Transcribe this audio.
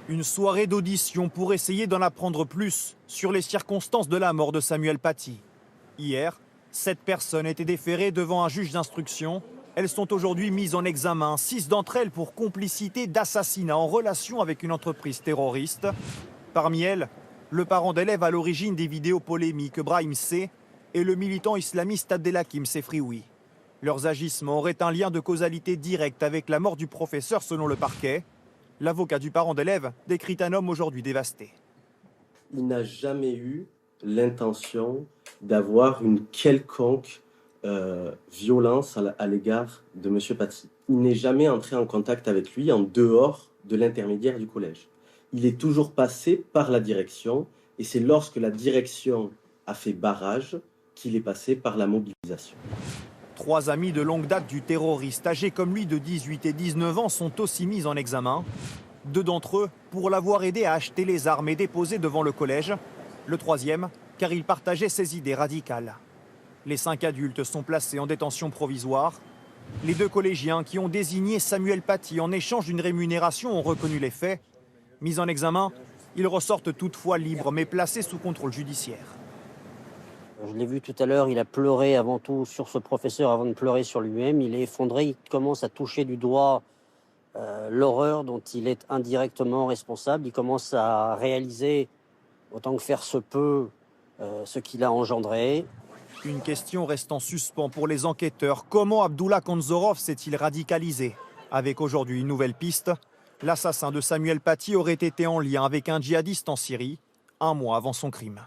Une soirée d'audition pour essayer d'en apprendre plus sur les circonstances de la mort de Samuel Paty. Hier, 7 personnes étaient déférées devant un juge d'instruction. Elles sont aujourd'hui mises en examen, 6 d'entre elles pour complicité d'assassinat en relation avec une entreprise terroriste. Parmi elles, le parent d'élève à l'origine des vidéos polémiques Brahim C. et le militant islamiste Abdelhakim Sefrioui. Leurs agissements auraient un lien de causalité directe avec la mort du professeur selon le parquet. L'avocat du parent d'élève décrit un homme aujourd'hui dévasté. Il n'a jamais eu l'intention d'avoir une quelconque violence à l'égard de M. Paty. Il n'est jamais entré en contact avec lui en dehors de l'intermédiaire du collège. Il est toujours passé par la direction et c'est lorsque la direction a fait barrage qu'il est passé par la mobilisation. 3 amis de longue date du terroriste, âgés comme lui de 18 et 19 ans, sont aussi mis en examen. 2 d'entre eux pour l'avoir aidé à acheter les armes et déposer devant le collège. Le 3e, car il partageait ses idées radicales. Les 5 adultes sont placés en détention provisoire. Les 2 collégiens qui ont désigné Samuel Paty en échange d'une rémunération ont reconnu les faits. Mis en examen, ils ressortent toutefois libres mais placés sous contrôle judiciaire. Je l'ai vu tout à l'heure, il a pleuré avant tout sur ce professeur avant de pleurer sur lui-même. Il est effondré, il commence à toucher du doigt l'horreur dont il est indirectement responsable. Il commence à réaliser, autant que faire se peut, ce qu'il a engendré. Une question reste en suspens pour les enquêteurs. Comment Abdullah Kanzorov s'est-il radicalisé? Avec aujourd'hui une nouvelle piste, l'assassin de Samuel Paty aurait été en lien avec un djihadiste en Syrie, un mois avant son crime.